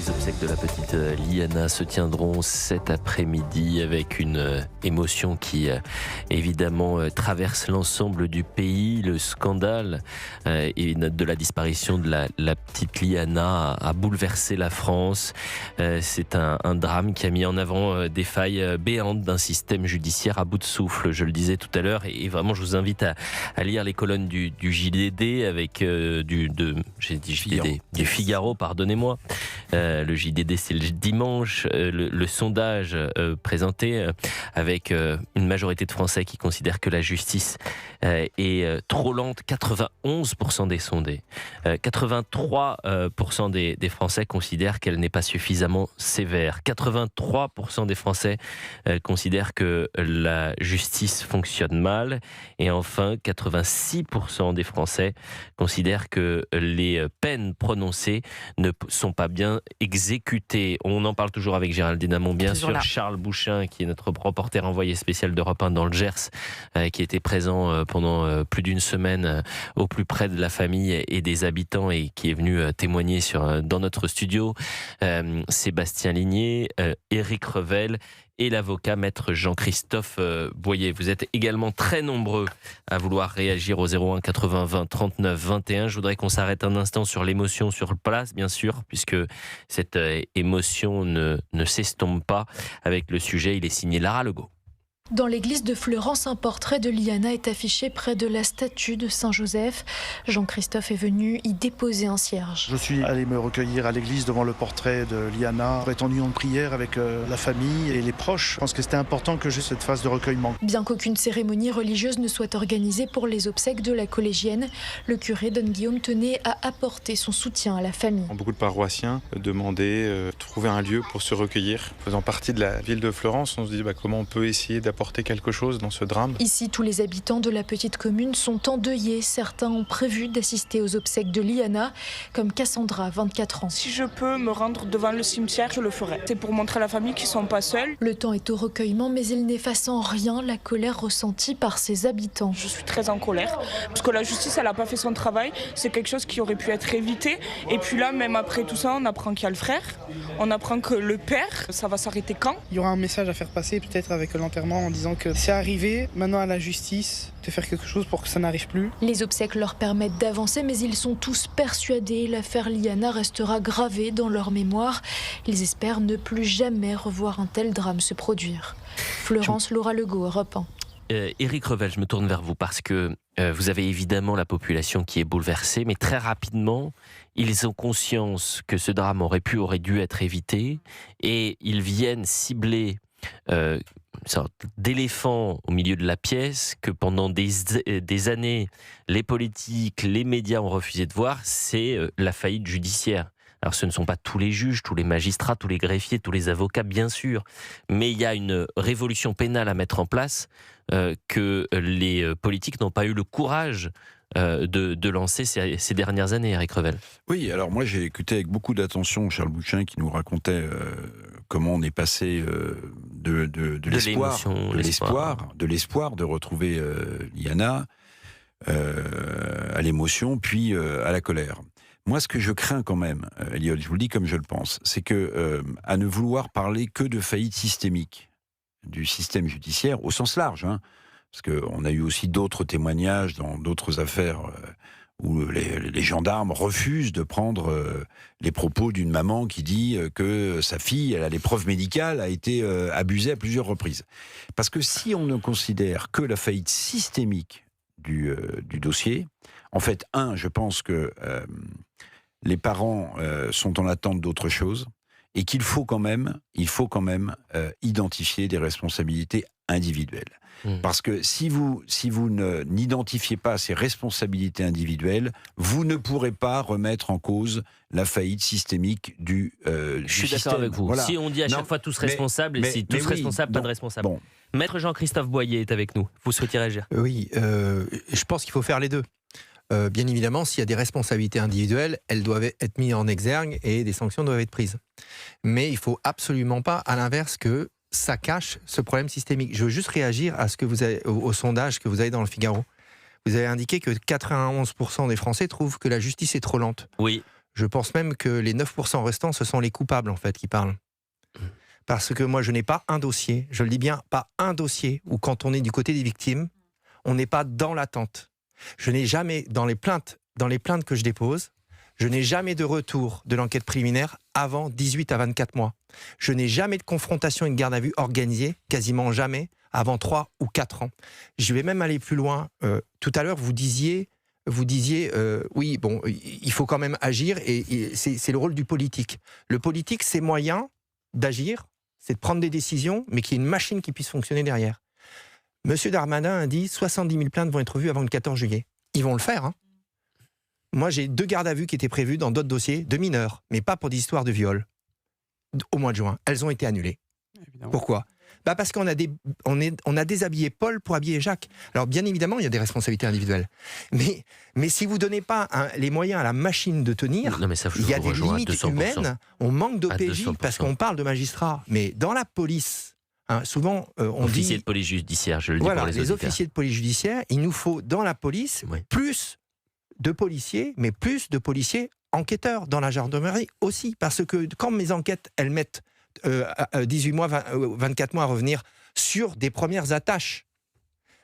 Les obsèques de la petite Liana se tiendront cet après-midi avec une émotion qui évidemment traverse l'ensemble du pays. Le scandale de la disparition de la petite Liana a bouleversé la France. C'est un drame qui a mis en avant des failles béantes d'un système judiciaire à bout de souffle. Je le disais tout à l'heure et vraiment je vous invite à lire les colonnes du JDD avec du Figaro, pardonnez-moi. Le JDD, c'est le dimanche. Le sondage présenté avec une majorité de Français qui considèrent que la justice est trop lente. 91% des sondés. 83% des Français considèrent qu'elle n'est pas suffisamment sévère. 83% des Français considèrent que la justice fonctionne mal. Et enfin, 86% des Français considèrent que les peines prononcées ne sont pas bien exécutées. On en parle toujours avec Géraldine Amont, bien sûr. Charles Bouchin, qui est notre reporter envoyé spécial d'Europe 1 dans le Gers, qui était présent pendant plus d'une semaine au plus près de la famille et des habitants et qui est venu témoigner dans notre studio. Sébastien Ligné, Éric Revel et l'avocat maître Jean-Christophe Boyer. Vous êtes également très nombreux à vouloir réagir au 01 80 20 39 21. Je voudrais qu'on s'arrête un instant sur l'émotion sur place, bien sûr, puisque cette émotion ne s'estompe pas avec le sujet. Il est signé Lara Legault. Dans l'église de Fleurance, un portrait de Liana est affiché près de la statue de Saint-Joseph. Jean-Christophe est venu y déposer un cierge. Je suis allé me recueillir à l'église devant le portrait de Liana, pour être en union de prière avec la famille et les proches. Je pense que c'était important que j'ai cette phase de recueillement. Bien qu'aucune cérémonie religieuse ne soit organisée pour les obsèques de la collégienne, le curé Don Guillaume tenait à apporter son soutien à la famille. Beaucoup de paroissiens demandaient de trouver un lieu pour se recueillir. Faisant partie de la ville de Fleurance, on se dit comment on peut essayer d'apporter quelque chose dans ce drame. Ici, tous les habitants de la petite commune sont endeuillés. Certains ont prévu d'assister aux obsèques de Liana, comme Cassandra, 24 ans. Si je peux me rendre devant le cimetière, je le ferai. C'est pour montrer à la famille qu'ils ne sont pas seuls. Le temps est au recueillement, mais il n'efface en rien la colère ressentie par ses habitants. Je suis très en colère, parce que la justice, elle n'a pas fait son travail. C'est quelque chose qui aurait pu être évité. Et puis là, même après tout ça, on apprend qu'il y a le frère. On apprend que le père, ça va s'arrêter quand ? Il y aura un message à faire passer, peut-être avec l'enterrement, en disant que c'est arrivé, maintenant à la justice de faire quelque chose pour que ça n'arrive plus. Les obsèques leur permettent d'avancer, mais ils sont tous persuadés l'affaire Liana restera gravée dans leur mémoire. Ils espèrent ne plus jamais revoir un tel drame se produire. Florence Laura Legault, Europe 1. Éric Revel, je me tourne vers vous parce que vous avez évidemment la population qui est bouleversée, mais très rapidement, ils ont conscience que ce drame aurait dû être évité et ils viennent cibler une sorte d'éléphant au milieu de la pièce que pendant des années, les politiques, les médias ont refusé de voir, c'est la faillite judiciaire. Alors ce ne sont pas tous les juges, tous les magistrats, tous les greffiers, tous les avocats, bien sûr, mais il y a une révolution pénale à mettre en place que les politiques n'ont pas eu le courage de lancer ces dernières années, Éric Revel. Oui, alors moi j'ai écouté avec beaucoup d'attention Charles Bouchin qui nous racontait comment on est passé de l'espoir de retrouver Liana à l'émotion, puis à la colère. Moi, ce que je crains quand même, Elliot, je vous le dis comme je le pense, c'est que à ne vouloir parler que de faillite systémique du système judiciaire au sens large, parce qu'on a eu aussi d'autres témoignages dans d'autres affaires où les gendarmes refusent de prendre les propos d'une maman qui dit que sa fille, elle a des preuves médicales, a été abusée à plusieurs reprises. Parce que si on ne considère que la faillite systémique du dossier, en fait, je pense que les parents sont en attente d'autre chose et qu'il faut quand même identifier des responsabilités individuelles. Parce que si vous n'identifiez pas ces responsabilités individuelles, vous ne pourrez pas remettre en cause la faillite systémique du système. Je suis d'accord avec vous. Voilà. Si on dit à chaque fois tous responsables, et si tous responsables, pas de responsables. Bon. Maître Jean-Christophe Boyer est avec nous. Vous souhaitez réagir ? Oui, je pense qu'il faut faire les deux. Bien évidemment, s'il y a des responsabilités individuelles, elles doivent être mises en exergue et des sanctions doivent être prises. Mais il ne faut absolument pas, à l'inverse, que ça cache ce problème systémique. Je veux juste réagir à ce que vous avez, au sondage que vous avez dans le Figaro. Vous avez indiqué que 91% des Français trouvent que la justice est trop lente. Oui. Je pense même que les 9% restants, ce sont les coupables, en fait, qui parlent. Parce que moi, je n'ai pas un dossier, je le dis bien, pas un dossier où quand on est du côté des victimes, on n'est pas dans l'attente. Je n'ai jamais, dans les plaintes que je dépose, je n'ai jamais de retour de l'enquête préliminaire avant 18 à 24 mois. Je n'ai jamais de confrontation et de garde à vue organisée, quasiment jamais, avant 3 ou 4 ans. Je vais même aller plus loin. Tout à l'heure, vous disiez, oui, bon, il faut quand même agir, et c'est le rôle du politique. Le politique, c'est moyen d'agir, c'est de prendre des décisions, mais qu'il y ait une machine qui puisse fonctionner derrière. Monsieur Darmanin a dit 70 000 plaintes vont être vues avant le 14 juillet. Ils vont le faire, hein. Moi, j'ai 2 gardes à vue qui étaient prévues dans d'autres dossiers de mineurs, mais pas pour des histoires de viol, au mois de juin. Elles ont été annulées. Évidemment. Pourquoi ? Parce qu'on a déshabillé Paul pour habiller Jacques. Alors, bien évidemment, il y a des responsabilités individuelles. Mais si vous ne donnez pas les moyens à la machine de tenir, il y a des limites humaines. On manque d'OPJ parce qu'on parle de magistrats. Mais dans la police, hein, souvent, on dit... Officiers de police judiciaire, je le dis pour les auditeurs. Les officiers de police judiciaire, il nous faut, dans la police, plus de policiers, mais plus de policiers enquêteurs dans la gendarmerie aussi. Parce que quand mes enquêtes, elles mettent 18 mois, 24 mois à revenir sur des premières attaches,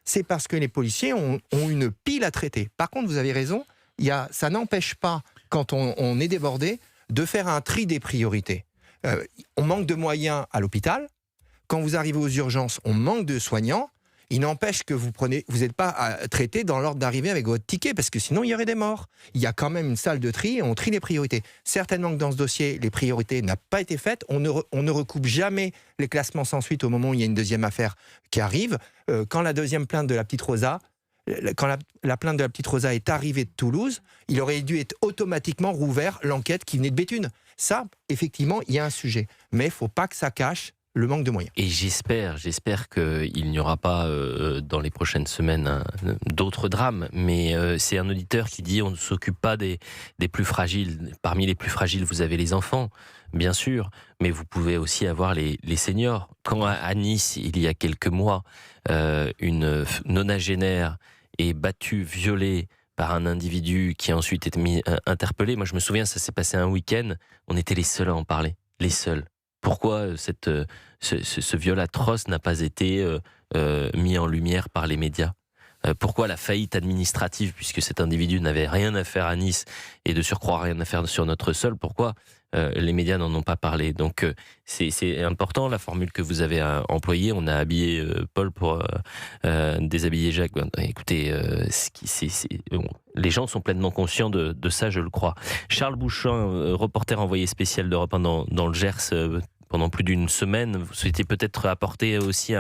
c'est parce que les policiers ont une pile à traiter. Par contre, vous avez raison, ça n'empêche pas, quand on est débordé, de faire un tri des priorités. On manque de moyens à l'hôpital. Quand vous arrivez aux urgences, on manque de soignants. Il n'empêche que vous n'êtes pas traité dans l'ordre d'arrivée avec votre ticket, parce que sinon il y aurait des morts. Il y a quand même une salle de tri et on trie les priorités. Certainement que dans ce dossier, les priorités n'ont pas été faites. On ne recoupe jamais les classements sans suite au moment où il y a une deuxième affaire qui arrive. Quand la deuxième plainte de la petite Rosa, quand la plainte de la petite Rosa est arrivée de Toulouse, il aurait dû être automatiquement rouvert l'enquête qui venait de Béthune. Ça, effectivement, il y a un sujet. Mais il ne faut pas que ça cache le manque de moyens. Et j'espère qu'il n'y aura pas dans les prochaines semaines d'autres drames, mais c'est un auditeur qui dit on ne s'occupe pas des plus fragiles. Parmi les plus fragiles, vous avez les enfants, bien sûr, mais vous pouvez aussi avoir les seniors. Quand à Nice, il y a quelques mois, une nonagénaire est battue, violée par un individu qui a ensuite été interpellé, moi je me souviens, ça s'est passé un week-end, on était les seuls à en parler, les seuls. Pourquoi ce viol atroce n'a pas été mis en lumière par les médias ? Pourquoi la faillite administrative, puisque cet individu n'avait rien à faire à Nice et de surcroît rien à faire sur notre sol, pourquoi les médias n'en ont pas parlé ? Donc c'est important la formule que vous avez employée. On a habillé Paul pour déshabiller Jacques. Écoutez, bon, les gens sont pleinement conscients de ça, je le crois. Charles Bouchin, reporter envoyé spécial d'Europe 1 dans le Gers, pendant plus d'une semaine, vous souhaitez peut-être apporter aussi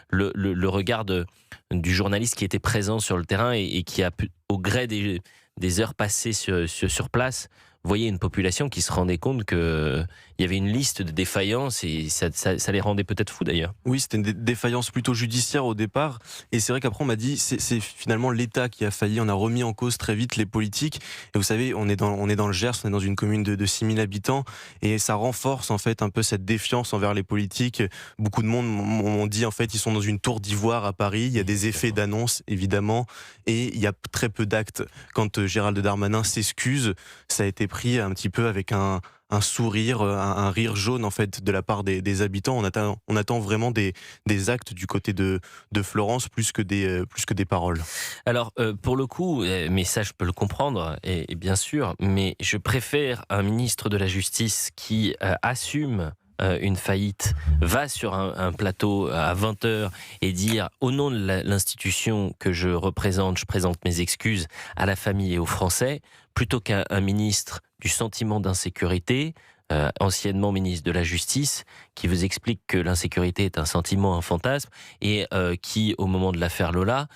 le regard du journaliste qui était présent sur le terrain et qui a pu, au gré des heures passées sur place, voyez une population qui se rendait compte qu'il y avait une liste de défaillances et ça les rendait peut-être fous d'ailleurs. Oui, c'était une défaillance plutôt judiciaire au départ et c'est vrai qu'après on m'a dit c'est finalement l'État qui a failli, on a remis en cause très vite les politiques et vous savez on est dans le Gers, on est dans une commune de 6000 habitants et ça renforce en fait un peu cette défiance envers les politiques. Beaucoup de monde m'ont dit en fait ils sont dans une tour d'ivoire à Paris, il y a des effets d'annonce évidemment et il y a très peu d'actes. Quand Gérald Darmanin s'excuse, ça a été pris un petit peu avec un sourire, un rire jaune en fait de la part des habitants. On attend vraiment des actes du côté de Florence plus que des paroles. Alors pour le coup, mais ça je peux le comprendre et bien sûr, mais je préfère un ministre de la Justice qui assume une faillite, va sur un plateau à 20h et dire au nom de l'institution que je représente, je présente mes excuses à la famille et aux Français, plutôt qu'un ministre du sentiment d'insécurité, anciennement ministre de la Justice, qui vous explique que l'insécurité est un sentiment, un fantasme, et qui, au moment de l'affaire Lola,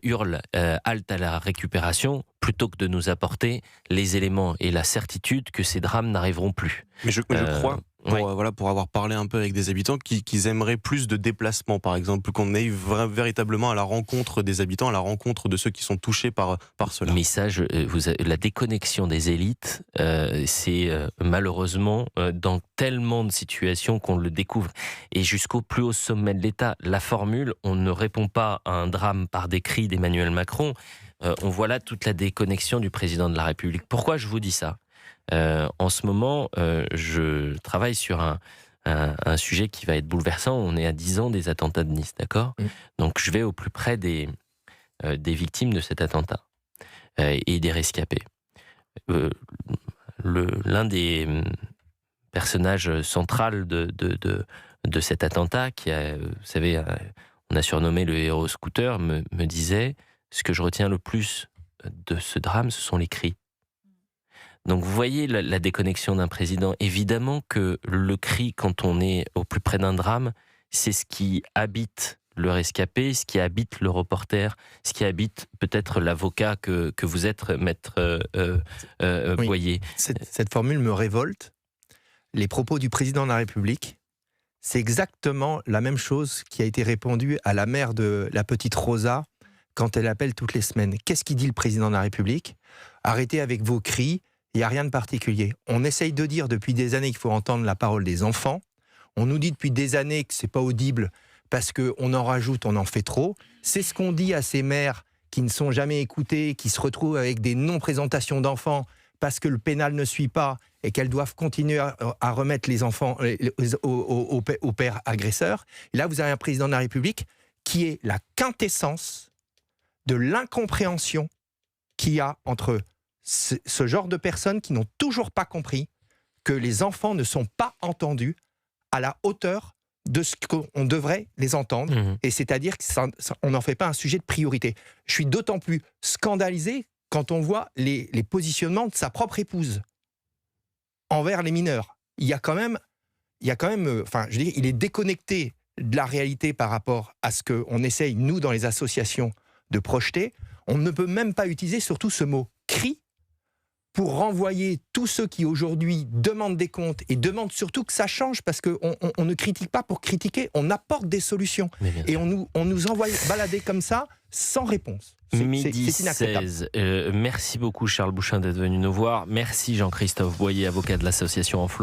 hurle halte à la récupération, plutôt que de nous apporter les éléments et la certitude que ces drames n'arriveront plus. Mais je crois, pour avoir parlé un peu avec des habitants, qu'ils aimeraient plus de déplacements, par exemple, qu'on aille véritablement à la rencontre des habitants, à la rencontre de ceux qui sont touchés par cela. Mais ça, la déconnexion des élites, c'est malheureusement dans tellement de situations qu'on le découvre. Et jusqu'au plus haut sommet de l'État, la formule « on ne répond pas à un drame par des cris d'Emmanuel Macron », on voit là toute la déconnexion du président de la République. Pourquoi je vous dis ça ? En ce moment, je travaille sur un sujet qui va être bouleversant. On est à 10 ans des attentats de Nice, d'accord ? Donc je vais au plus près des victimes de cet attentat et des rescapés. L'un des personnages centraux de cet attentat, vous savez, on a surnommé le héros scooter, me disait « Ce que je retiens le plus de ce drame, ce sont les cris ». Donc vous voyez la déconnexion d'un président. Évidemment que le cri, quand on est au plus près d'un drame, c'est ce qui habite le rescapé, ce qui habite le reporter, ce qui habite peut-être l'avocat que vous êtes, maître Boyer. Cette formule me révolte. Les propos du président de la République, c'est exactement la même chose qui a été répondue à la mère de la petite Rosa quand elle appelle toutes les semaines. Qu'est-ce qu'il dit le président de la République ? Arrêtez avec vos cris, il n'y a rien de particulier. On essaye de dire depuis des années qu'il faut entendre la parole des enfants. On nous dit depuis des années que ce n'est pas audible parce qu'on en rajoute, on en fait trop. C'est ce qu'on dit à ces mères qui ne sont jamais écoutées, qui se retrouvent avec des non-présentations d'enfants parce que le pénal ne suit pas et qu'elles doivent continuer à remettre les enfants au père agresseur. Et là, vous avez un président de la République qui est la quintessence de l'incompréhension qu'il y a entre ce genre de personnes qui n'ont toujours pas compris que les enfants ne sont pas entendus à la hauteur de ce qu'on devrait les entendre, et c'est-à-dire qu'on n'en fait pas un sujet de priorité. Je suis d'autant plus scandalisé quand on voit les positionnements de sa propre épouse envers les mineurs. Il y a quand même, enfin, je veux dire, il est déconnecté de la réalité par rapport à ce qu'on essaye, nous, dans les associations, de projeter. On ne peut même pas utiliser surtout ce mot « cri » pour renvoyer tous ceux qui aujourd'hui demandent des comptes et demandent surtout que ça change, parce qu'on ne critique pas pour critiquer, on apporte des solutions. Et on nous envoie balader comme ça, sans réponse. C'est inacceptable. 12h16. Merci beaucoup Charles Bouchin d'être venu nous voir. Merci Jean-Christophe Boyer, avocat de l'association Enflons.